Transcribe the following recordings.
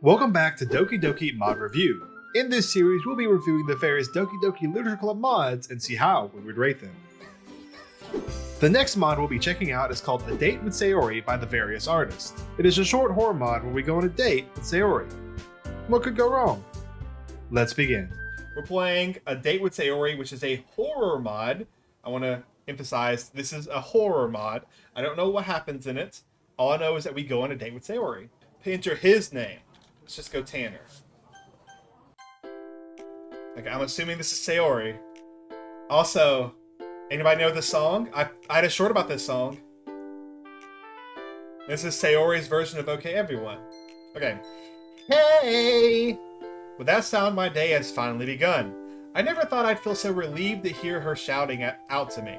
Welcome back to Doki Doki Mod Review. In this series, we'll be reviewing the various Doki Doki Literature Club mods and see how we would rate them. The next mod we'll be checking out is called A Date with Sayori by the various artists. It is a short horror mod where we go on a date with Sayori. What could go wrong? Let's begin. We're playing A Date with Sayori, which is a horror mod. I want to emphasize this is a horror mod. I don't know what happens in it. All I know is that we go on a date with Sayori. Enter his name. Let's just go Tanner. Okay, I'm assuming this is Sayori. Also, anybody know this song? I had a short about this song. This is Sayori's version of Okay Everyone. Okay. Hey! With that sound, my day has finally begun. I never thought I'd feel so relieved to hear her shouting out to me.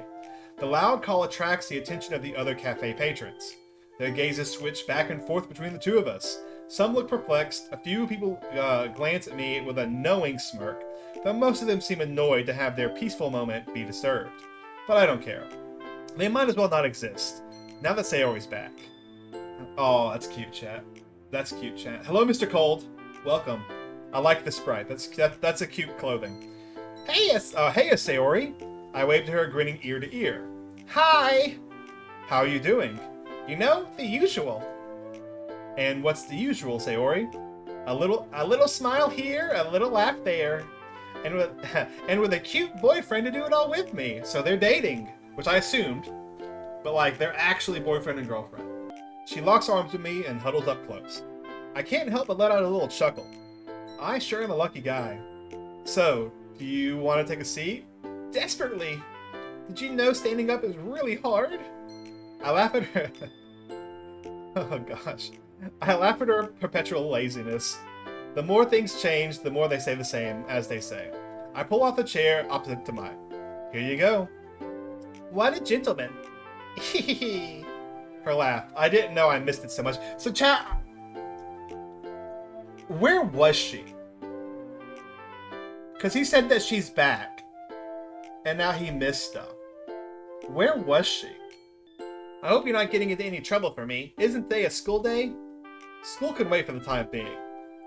The loud call attracts the attention of the other cafe patrons. Their gazes switch back and forth between the two of us. Some look perplexed, a few people glance at me with a knowing smirk, though most of them seem annoyed to have their peaceful moment be disturbed. But I don't care. They might as well not exist, now that Sayori's back. Oh, that's cute, chat. That's cute, chat. Hello, Mr. Cold. Welcome. I like the sprite. That's a cute clothing. Hey, Sayori. I waved to her, grinning ear to ear. Hi! How are you doing? You know, the usual. And what's the usual, Sayori? A little smile here, a little laugh there. And with a cute boyfriend to do it all with me. So they're dating, which I assumed. But like, they're actually boyfriend and girlfriend. She locks arms with me and huddles up close. I can't help but let out a little chuckle. I sure am a lucky guy. So, do you want to take a seat? Desperately. Did you know standing up is really hard? I laugh at her. Oh gosh. I laugh at her perpetual laziness. The more things change, the more they say the same, as they say. I pull off the chair opposite to mine. Here you go. What a gentleman. Her laugh. I didn't know I missed it so much. So chat, where was she? Because he said that she's back. And now he missed stuff. Where was she? I hope you're not getting into any trouble for me. Isn't today a school day? School can wait for the time being.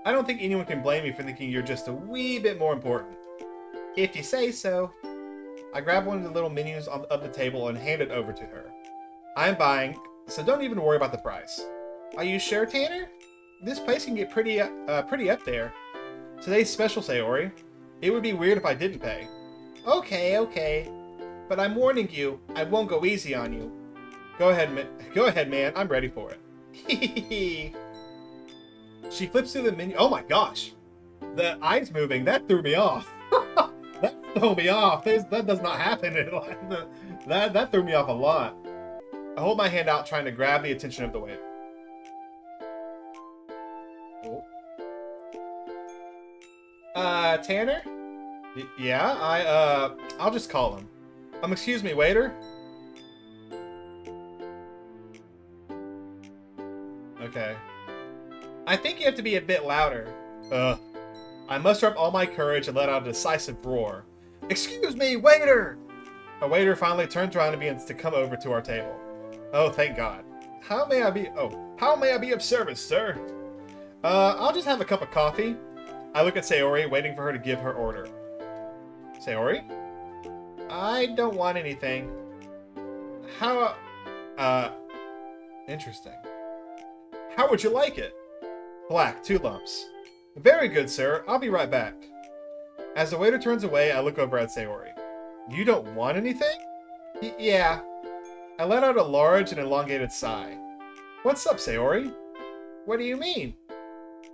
I don't think anyone can blame me for thinking you're just a wee bit more important. If you say so. I grab one of the little menus of the table and hand it over to her. I'm buying, so don't even worry about the price. Are you sure, Tanner? This place can get pretty up there. Today's special, Sayori. It would be weird if I didn't pay. Okay. But I'm warning you, I won't go easy on you. Go ahead, man. I'm ready for it. She flips through the menu. Oh my gosh. The eyes moving, that threw me off. That threw me off. That does not happen. That threw me off a lot. I hold my hand out trying to grab the attention of the waiter. Oh. Tanner? Yeah, I'll just call him. Excuse me, waiter? Okay. I think you have to be a bit louder. Ugh. I muster up all my courage and let out a decisive roar. Excuse me, waiter! A waiter finally turns around and begins to come over to our table. Oh, thank God. How may I be of service, sir? I'll just have a cup of coffee. I look at Sayori, waiting for her to give her order. Sayori? I don't want anything. Interesting. How would you like it? Black, 2 lumps. Very good, sir. I'll be right back. As the waiter turns away, I look over at Sayori. You don't want anything? Yeah. I let out a large and elongated sigh. What's up, Sayori? What do you mean?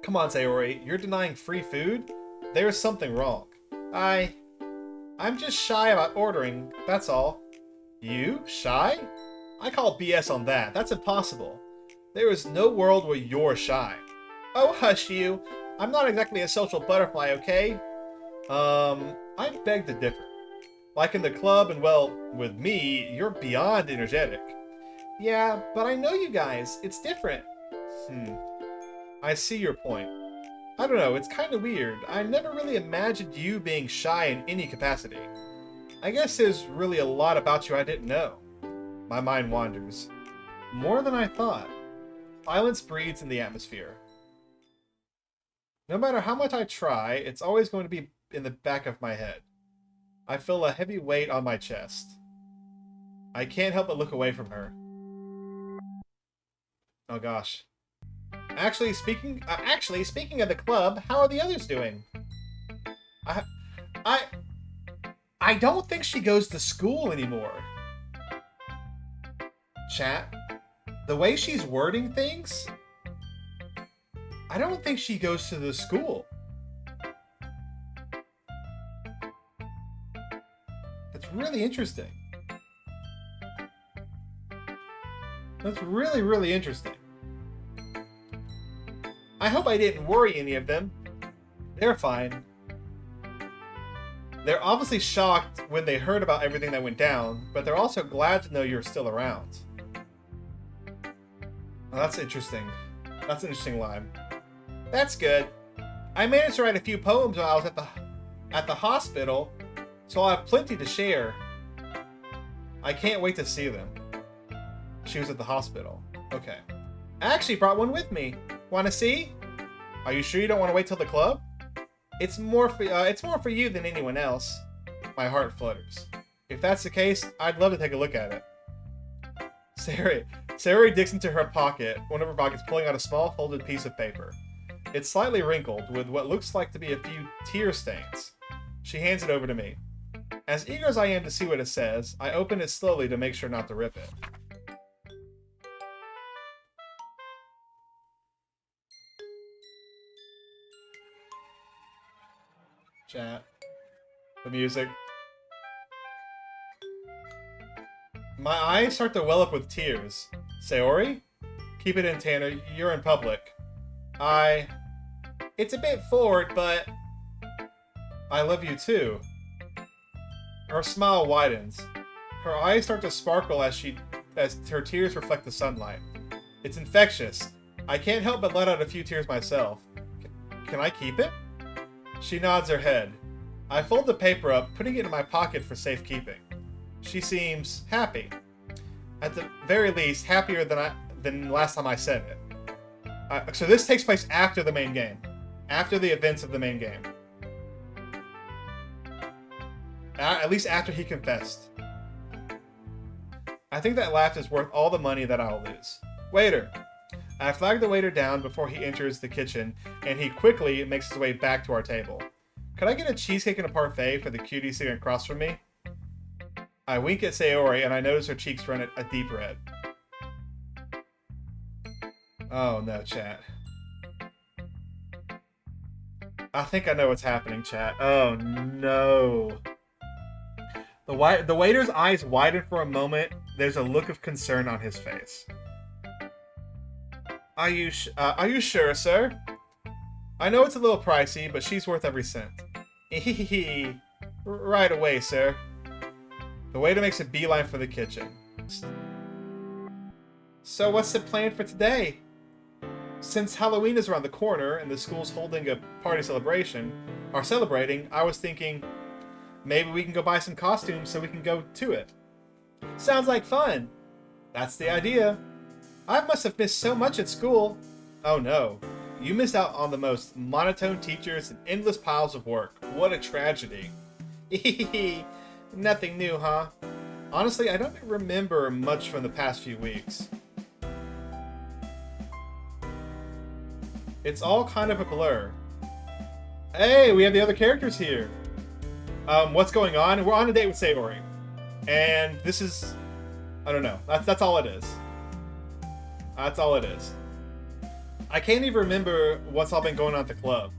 Come on, Sayori. You're denying free food? There's something wrong. I'm just shy about ordering, that's all. You? Shy? I call BS on that. That's impossible. There is no world where you're shy. Oh, hush you. I'm not exactly a social butterfly, okay? I beg to differ. Like in the club and, well, with me, you're beyond energetic. Yeah, but I know you guys. It's different. I see your point. I don't know, it's kind of weird. I never really imagined you being shy in any capacity. I guess there's really a lot about you I didn't know. My mind wanders. More than I thought. Silence breathes in the atmosphere. No matter how much I try, it's always going to be in the back of my head. I feel a heavy weight on my chest. I can't help but look away from her. Oh gosh. Actually, speaking of the club, how are the others doing? I don't think she goes to school anymore. Chat, the way she's wording things, I don't think she goes to the school. That's really interesting. That's really, really interesting. I hope I didn't worry any of them. They're fine. They're obviously shocked when they heard about everything that went down, but they're also glad to know you're still around. Well, that's interesting. That's an interesting line. That's good. I managed to write a few poems while I was at the hospital, so I'll have plenty to share. I can't wait to see them. She was at the hospital. Okay. I actually brought one with me. Want to see? Are you sure you don't want to wait till the club? It's more for you than anyone else. My heart flutters. If that's the case, I'd love to take a look at it. Sayori digs into her pocket, one of her pockets, pulling out a small folded piece of paper. It's slightly wrinkled, with what looks like to be a few tear stains. She hands it over to me. As eager as I am to see what it says, I open it slowly to make sure not to rip it. Chat. The music. My eyes start to well up with tears. Sayori? Keep it in, Tanner. You're in public. It's a bit forward, but... I love you too. Her smile widens. Her eyes start to sparkle as her tears reflect the sunlight. It's infectious. I can't help but let out a few tears myself. Can I keep it? She nods her head. I fold the paper up, putting it in my pocket for safekeeping. She seems happy. At the very least, happier than last time I said it. So this takes place after the main game. After the events of the main game. At least after he confessed. I think that laugh is worth all the money that I'll lose. Waiter! I flag the waiter down before he enters the kitchen, and he quickly makes his way back to our table. Could I get a cheesecake and a parfait for the cutie sitting across from me? I wink at Sayori, and I notice her cheeks run a deep red. Oh no, chat. I think I know what's happening, chat. Oh no. The waiter's eyes widen for a moment. There's a look of concern on his face. Are you sure, sir? I know it's a little pricey, but she's worth every cent. Right away, sir. The waiter makes a beeline for the kitchen. So what's the plan for today? Since Halloween is around the corner and the school's holding a party celebration, or celebrating, I was thinking maybe we can go buy some costumes so we can go to it. Sounds like fun. That's the idea. I must have missed so much at school. Oh no. You missed out on the most monotone teachers and endless piles of work. What a tragedy. Nothing new, huh? Honestly, I don't remember much from the past few weeks. It's all kind of a blur. Hey, we have the other characters here. What's going on? We're on a date with Sayori. And this is... I don't know. That's all it is. That's all it is. I can't even remember what's all been going on at the club.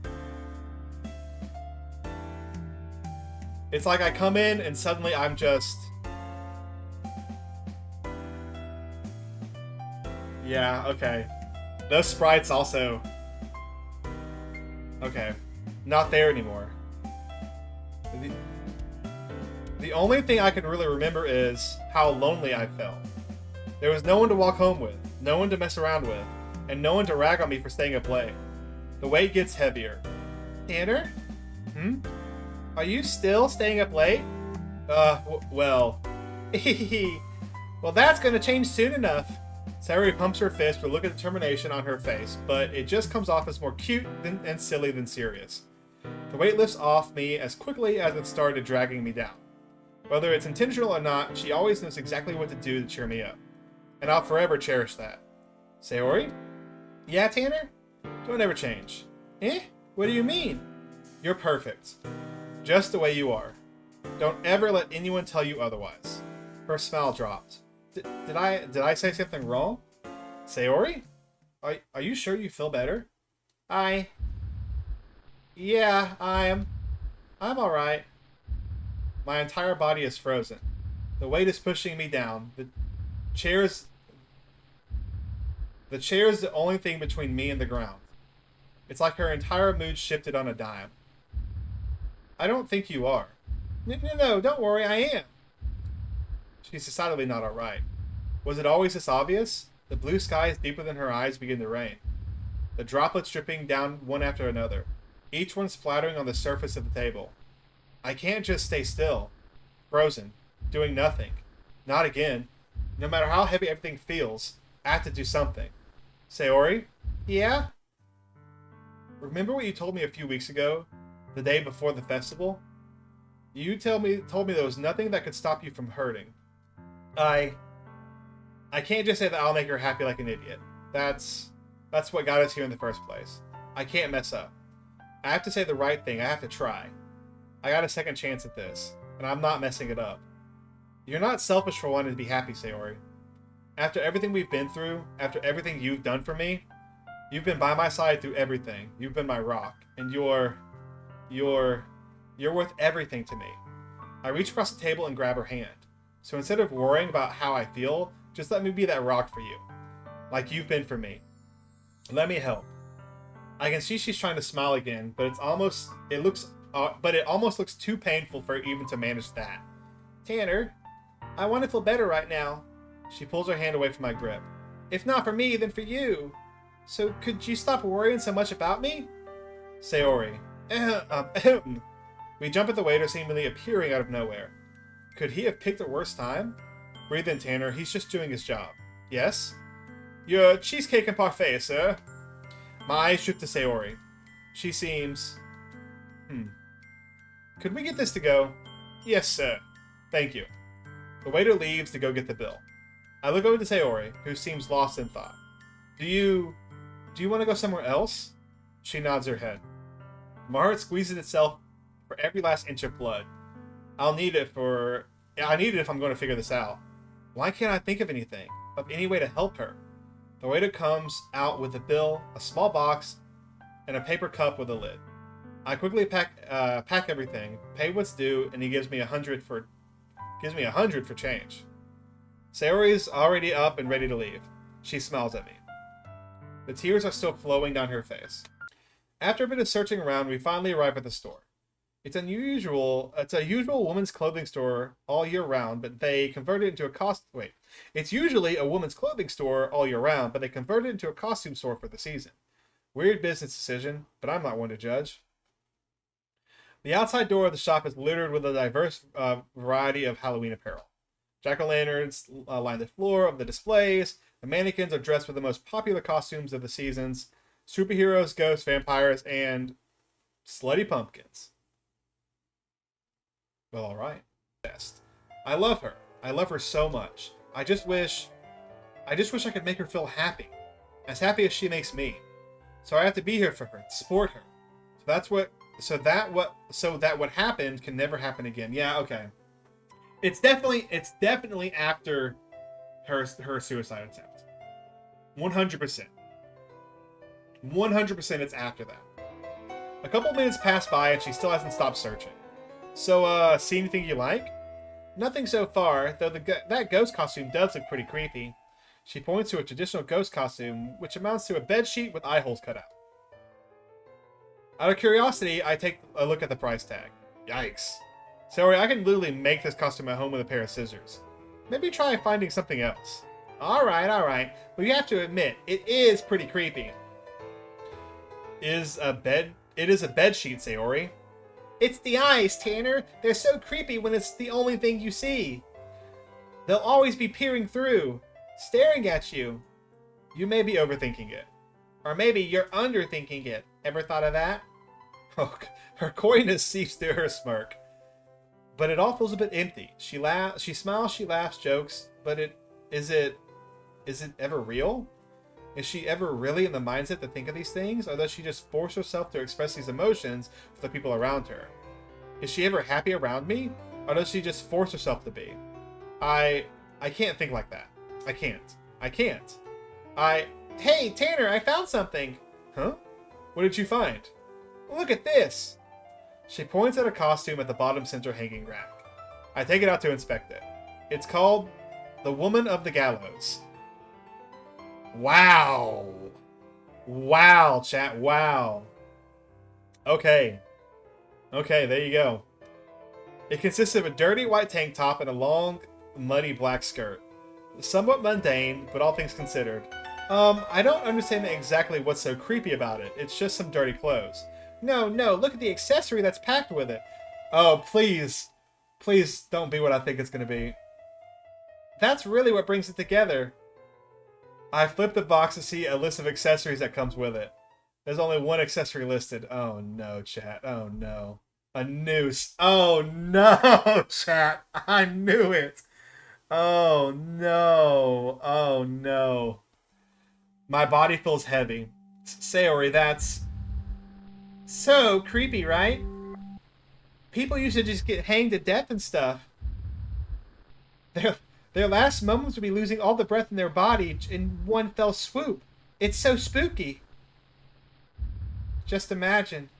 It's like I come in and suddenly I'm just... Yeah, okay. Those sprites also... Okay. Not there anymore. The only thing I can really remember is how lonely I felt. There was no one to walk home with, no one to mess around with, and no one to rag on me for staying up late. The weight gets heavier. Tanner? Are you still staying up late? Well... Well, that's gonna change soon enough. Sayori pumps her fist with a look of determination on her face, but it just comes off as more cute and silly than serious. The weight lifts off me as quickly as it started dragging me down. Whether it's intentional or not, she always knows exactly what to do to cheer me up. And I'll forever cherish that. Sayori? Yeah, Tanner? Don't ever change. Eh? What do you mean? You're perfect. Just the way you are. Don't ever let anyone tell you otherwise. Her smile dropped. Did I say something wrong? Sayori? Are you sure you feel better? Yeah, I'm alright. My entire body is frozen. The weight is pushing me down. The chair's the only thing between me and the ground. It's like her entire mood shifted on a dime. I don't think you are. No, don't worry, I am. She's decidedly not alright. Was it always this obvious? The blue skies deeper than her eyes begin to rain. The droplets dripping down one after another, each one splattering on the surface of the table. I can't just stay still. Frozen. Doing nothing. Not again. No matter how heavy everything feels, I have to do something. Sayori? Yeah? Remember what you told me a few weeks ago? The day before the festival? You told me there was nothing that could stop you from hurting. I can't just say that I'll make her happy like an idiot. That's what got us here in the first place. I can't mess up. I have to say the right thing. I have to try. I got a second chance at this, and I'm not messing it up. You're not selfish for wanting to be happy, Sayori. After everything we've been through, after everything you've done for me, you've been by my side through everything. You've been my rock, and you're worth everything to me. I reach across the table and grab her hand. So instead of worrying about how I feel, just let me be that rock for you. Like you've been for me. Let me help. I can see she's trying to smile again, but it almost looks too painful for her even to manage that. Tanner, I want to feel better right now. She pulls her hand away from my grip. If not for me, then for you. So could you stop worrying so much about me? Sayori. We jump at the waiter seemingly appearing out of nowhere. Could he have picked a worse time? Breathe in, Tanner. He's just doing his job. Yes? Your cheesecake and parfait, sir. My eyes shift to Sayori. She seems... Could we get this to go? Yes, sir. Thank you. The waiter leaves to go get the bill. I look over to Sayori, who seems lost in thought. Do you want to go somewhere else? She nods her head. My heart squeezes itself for every last inch of blood. I need it if I'm going to figure this out. Why can't I think of anything? Of any way to help her? The waiter comes out with a bill, a small box, and a paper cup with a lid. I quickly pack everything, pay what's due, and he gives me $100 for change. Sayori's already up and ready to leave. She smiles at me. The tears are still flowing down her face. After a bit of searching around, we finally arrive at the store. It's a usual women's clothing store all year round, but they converted it into It's usually a women's clothing store all year round, but they converted it into a costume store for the season. Weird business decision, but I'm not one to judge. The outside door of the shop is littered with a diverse variety of Halloween apparel. Jack-o'-lanterns line the floor of the displays. The mannequins are dressed with the most popular costumes of the seasons: superheroes, ghosts, vampires, and slutty pumpkins. Well, alright. I love her. I love her so much. I just wish I could make her feel happy. As happy as she makes me. So I have to be here for her, support her. So that what happened can never happen again. Yeah, okay. It's definitely after her suicide attempt. 100%. 100% it's after that. A couple minutes pass by and she still hasn't stopped searching. So, see anything you like? Nothing so far, though that ghost costume does look pretty creepy. She points to a traditional ghost costume, which amounts to a bedsheet with eye holes cut out. Out of curiosity, I take a look at the price tag. Yikes. Sorry, I can literally make this costume at home with a pair of scissors. Maybe try finding something else. Alright. But you have to admit, it is pretty creepy. It is a bedsheet, Sayori. It's the eyes, Tanner. They're so creepy when it's the only thing you see. They'll always be peering through. Staring at you. You may be overthinking it. Or maybe you're underthinking it. Ever thought of that? Oh, her coyness seeps through her smirk. But it all feels a bit empty. She smiles, she laughs, jokes, but is it ever real? Is she ever really in the mindset to think of these things? Or does she just force herself to express these emotions for the people around her? Is she ever happy around me? Or does she just force herself to be? I can't think like that. I can't. Hey, Tanner, I found something. Huh? What did you find? Look at this. She points at a costume at the bottom center hanging rack. I take it out to inspect it. It's called The Woman of the Gallows. Wow. Wow, chat. Wow. Okay, there you go. It consists of a dirty white tank top and a long, muddy black skirt. Somewhat mundane, but all things considered. I don't understand exactly what's so creepy about it. It's just some dirty clothes. No, look at the accessory that's packed with it. Oh, please. Please don't be what I think it's going to be. That's really what brings it together. I flip the box to see a list of accessories that comes with it. There's only one accessory listed. Oh no, chat. Oh no. A noose. Oh no, chat. I knew it. Oh no. Oh no. My body feels heavy. Sayori, that's so creepy, right? People used to just get hanged to death and stuff. Their last moments would be losing all the breath in their body in one fell swoop. It's so spooky. Just imagine.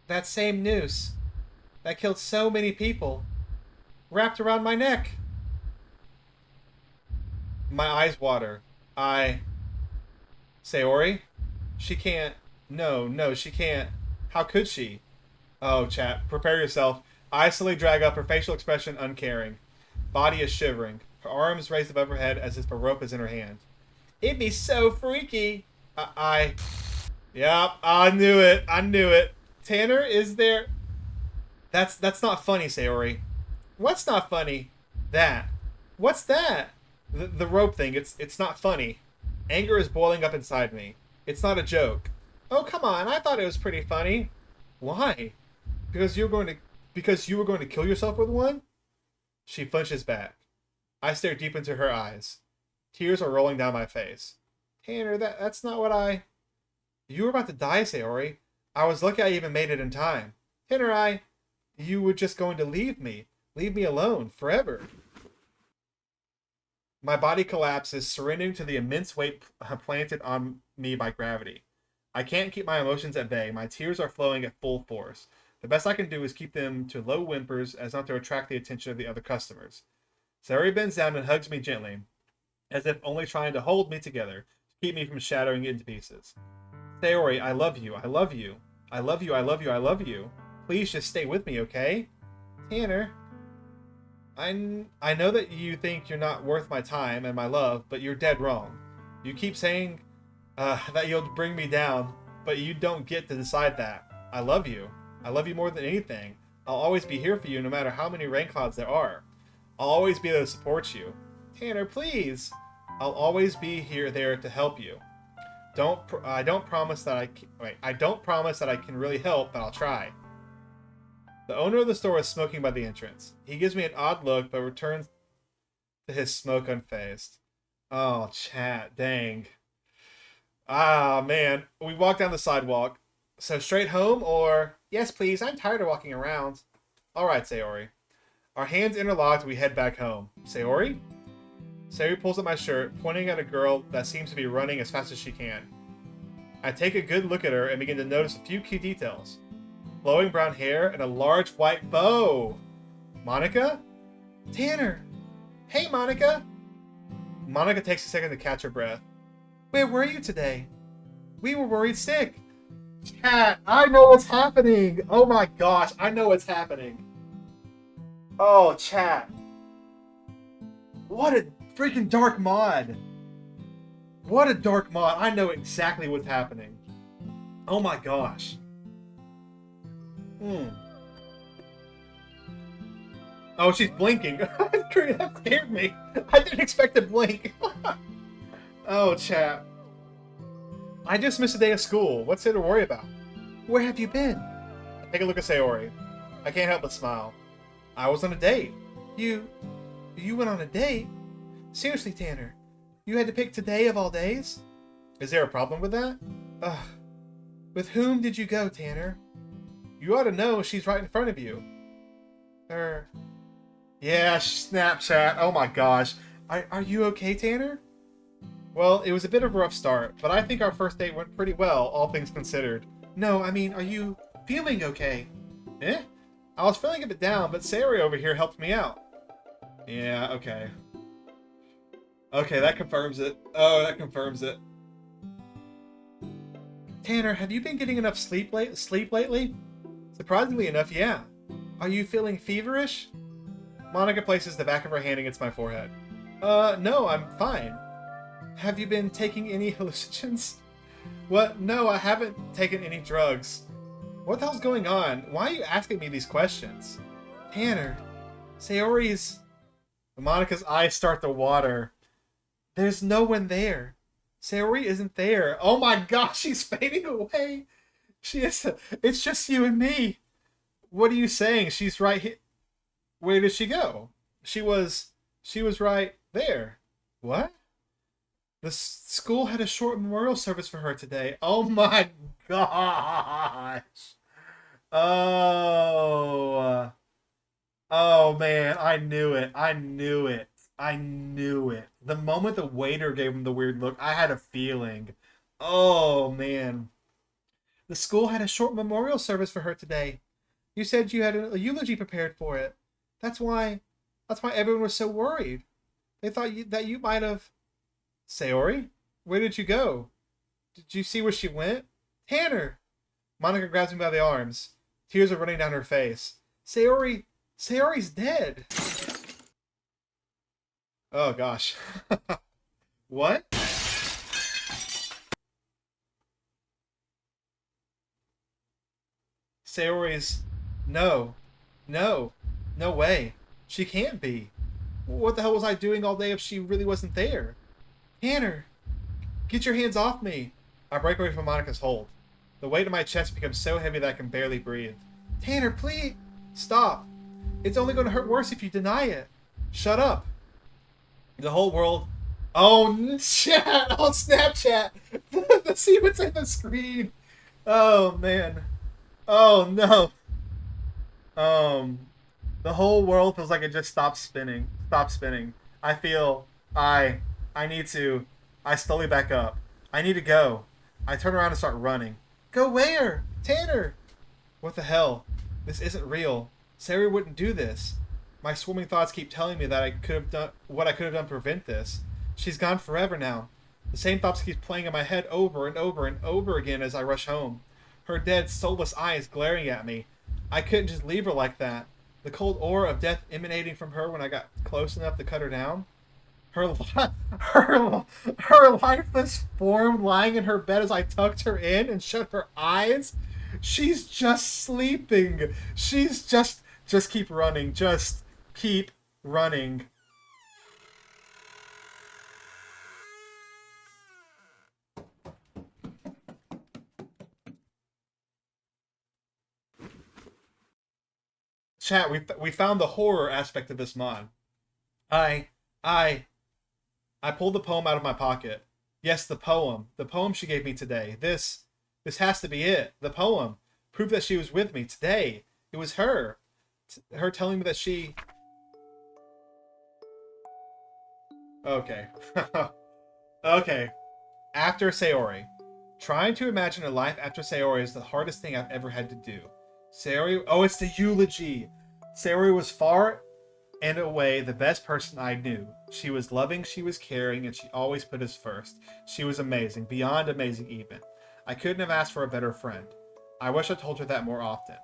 That same noose that killed so many people wrapped around my neck. My eyes water. Sayori? She can't. No, she can't. How could she? Oh, chat, prepare yourself. I slowly drag up, her facial expression uncaring. Body is shivering. Her arms raised above her head as if a rope is in her hand. It'd be so freaky. Yep, I knew it. Tanner, is there... That's not funny, Sayori. What's not funny? That. What's that? The rope thing. It's not funny. Anger is boiling up inside me. It's not a joke. Oh, come on. I thought it was pretty funny. Why? Because you were going to kill yourself with one? She flinches back. I stare deep into her eyes. Tears are rolling down my face. Tanner, that's not what I... You were about to die, Sayori. I was lucky I even made it in time. Tanner, you were just going to leave me. Leave me alone, forever. My body collapses, surrendering to the immense weight planted on me by gravity. I can't keep my emotions at bay. My tears are flowing at full force. The best I can do is keep them to low whimpers as not to attract the attention of the other customers. Sayori bends down and hugs me gently, as if only trying to hold me together, to keep me from shattering into pieces. Sayori, I love you. I love you. I love you. I love you. I love you. Please just stay with me, okay? Tanner, I know that you think you're not worth my time and my love, but you're dead wrong. You keep saying that you'll bring me down, but you don't get to decide that. I love you. I love you more than anything. I'll always be here for you no matter how many rain clouds there are. I'll always be there to support you. Tanner, please. I'll always be there to help you. I don't promise that I can really help, but I'll try. The owner of the store is smoking by the entrance. He gives me an odd look, but returns to his smoke unfazed. Oh, chat, dang. Ah, man. We walk down the sidewalk. So straight home, or... Yes, please, I'm tired of walking around. Alright, Sayori. Our hands interlocked, we head back home. Sayori? Sayori pulls up my shirt, pointing at a girl that seems to be running as fast as she can. I take a good look at her and begin to notice a few key details. Flowing brown hair and a large white bow. Monika? Tanner! Hey, Monika! Monika takes a second to catch her breath. Where were you today? We were worried sick. Chat, I know what's happening! Oh my gosh, I know what's happening. Oh, chat. What a freaking dark mod. What a dark mod. I know exactly what's happening. Oh my gosh. Oh, she's blinking. That scared me. I didn't expect to blink. Oh, chat. I just missed a day of school. What's there to worry about? Where have you been? I take a look at Sayori. I can't help but smile. I was on a date. You went on a date? Seriously, Tanner, you had to pick today of all days? Is there a problem with that? Ugh. With whom did you go, Tanner? You ought to know, she's right in front of you. Yeah, Snapchat. Oh my gosh. Are you okay, Tanner? Well, it was a bit of a rough start, but I think our first date went pretty well, all things considered. No, I mean, are you feeling okay? Eh? I was feeling a bit down, but Sayori over here helped me out. Yeah, okay. Okay, that confirms it. Oh, that confirms it. Tanner, have you been getting enough sleep lately? Surprisingly enough, yeah. Are you feeling feverish? Monika places the back of her hand against my forehead. No, I'm fine. Have you been taking any hallucinogens? What? No, I haven't taken any drugs. What the hell's going on? Why are you asking me these questions? Tanner, Sayori's... Monika's eyes start to water. There's no one there. Sayori isn't there. Oh my gosh, she's fading away. She is... It's just you and me. What are you saying? She's right here. Where did she go? She was right there. What? The school had a short memorial service for her today. Oh my gosh. Oh. Oh man, I knew it. I knew it. I knew it. The moment the waiter gave him the weird look, I had a feeling. Oh man. The school had a short memorial service for her today. You said you had a eulogy prepared for it. That's why everyone was so worried. They thought that you might have... Sayori? Where did you go? Did you see where she went? Tanner! Monika grabs me by the arms. Tears are running down her face. Sayori's dead. Oh gosh. What? Sayori's... No way. She can't be. What the hell was I doing all day if she really wasn't there? Tanner, get your hands off me. I break away from Monika's hold. The weight of my chest becomes so heavy that I can barely breathe. Tanner, please. Stop. It's only going to hurt worse if you deny it. Shut up. The whole world... Oh, chat! On Snapchat! See what's in the screen! Oh, man. Oh, no. The whole world feels like it just stopped spinning. Stop spinning. I feel... I slowly back up. I need to go. I turn around and start running. Go where? Tanner! What the hell? This isn't real. Sayori wouldn't do this. My swarming thoughts keep telling me that I could have done what I could have done to prevent this. She's gone forever now. The same thoughts keep playing in my head over and over and over again as I rush home. Her dead, soulless eyes glaring at me. I couldn't just leave her like that. The cold aura of death emanating from her when I got close enough to cut her down. Her lifeless form lying in her bed as I tucked her in and shut her eyes. She's just sleeping. She's just keep running. Just keep running. Chat, we found the horror aspect of this mod. I pulled the poem out of my pocket. Yes, the poem. The poem she gave me today. This has to be it. The poem. Proof that she was with me today. It was her. Her telling me that she... Okay. Okay. After Sayori. Trying to imagine a life after Sayori is the hardest thing I've ever had to do. Sayori... Oh, it's the eulogy. Sayori was far and away the best person I knew. She was loving, she was caring, and she always put us first. She was amazing, beyond amazing even. I couldn't have asked for a better friend. I wish I told her that more often.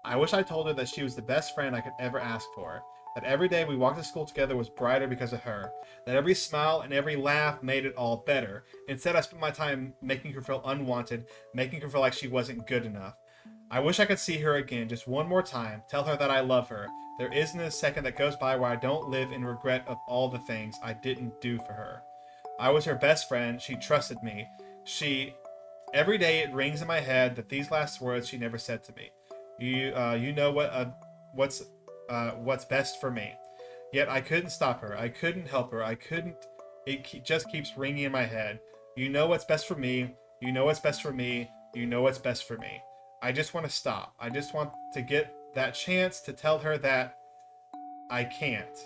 I wish I told her that she was the best friend I could ever ask for. That every day we walked to school together was brighter because of her. That every smile and every laugh made it all better. Instead, I spent my time making her feel unwanted, making her feel like she wasn't good enough. I wish I could see her again just one more time, tell her that I love her. There isn't a second that goes by where I don't live in regret of all the things I didn't do for her. I was her best friend. She trusted me. Every day it rings in my head that these last words she never said to me. You know what's best for me. Yet I couldn't stop her. I couldn't help her. Just keeps ringing in my head. You know what's best for me. You know what's best for me. You know what's best for me. I just want to stop. I just want to get that chance to tell her that I can't.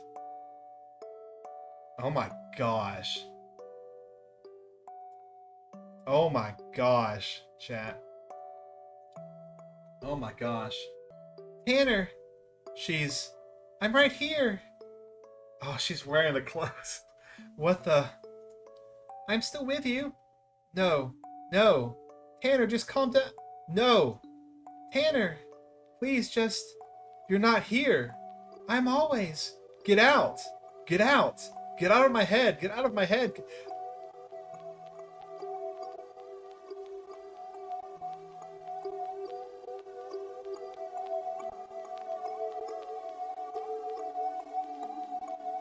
Oh my gosh. Oh my gosh, chat. Oh my gosh. Tanner! I'm right here! Oh, she's wearing the clothes. What the? I'm still with you. No. Tanner, just calm down. No. Tanner, please you're not here. I'm always. Get out. Get out. Get out of my head. Get out of my head.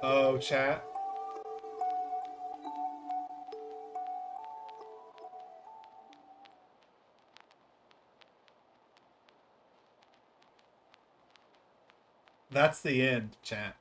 Oh, chat. That's the end, chat.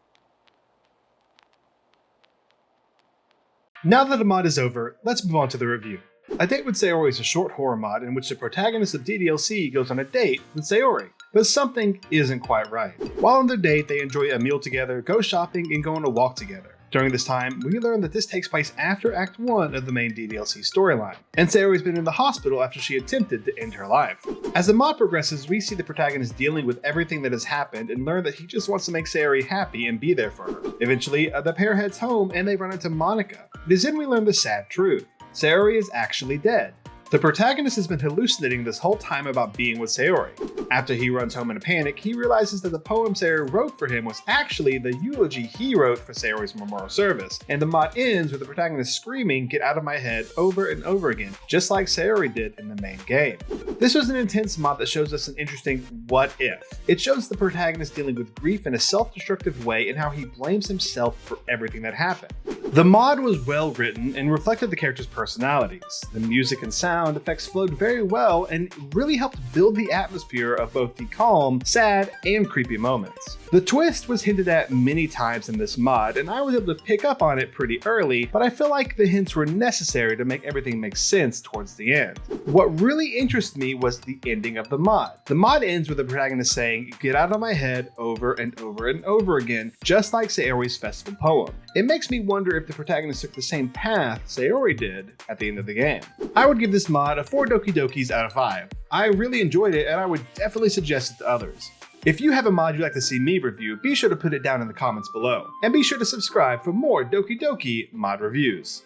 Now that the mod is over, let's move on to the review. A Date with Sayori is a short horror mod in which the protagonist of DDLC goes on a date with Sayori, but something isn't quite right. While on their date, they enjoy a meal together, go shopping, and go on a walk together. During this time, we learn that this takes place after Act 1 of the main DDLC storyline, and Sayori's been in the hospital after she attempted to end her life. As the mod progresses, we see the protagonist dealing with everything that has happened and learn that he just wants to make Sayori happy and be there for her. Eventually, the pair heads home and they run into Monika. It is then we learn the sad truth. Sayori is actually dead. The protagonist has been hallucinating this whole time about being with Sayori. After he runs home in a panic, he realizes that the poem Sayori wrote for him was actually the eulogy he wrote for Sayori's memorial service, and the mod ends with the protagonist screaming, "Get out of my head," over and over again, just like Sayori did in the main game. This was an intense mod that shows us an interesting what if. It shows the protagonist dealing with grief in a self-destructive way and how he blames himself for everything that happened. The mod was well written and reflected the characters' personalities. The music and sound effects flowed very well and really helped build the atmosphere of both the calm, sad, and creepy moments. The twist was hinted at many times in this mod, and I was able to pick up on it pretty early, but I feel like the hints were necessary to make everything make sense towards the end. What really interested me was the ending of the mod. The mod ends with the protagonist saying, "Get out of my head," over and over and over again, just like Sayori's festival poem. It makes me wonder if the protagonist took the same path Sayori did at the end of the game. I would give this mod a 4 Doki Dokis out of 5. I really enjoyed it and I would definitely suggest it to others. If you have a mod you'd like to see me review, be sure to put it down in the comments below. And be sure to subscribe for more Doki Doki mod reviews.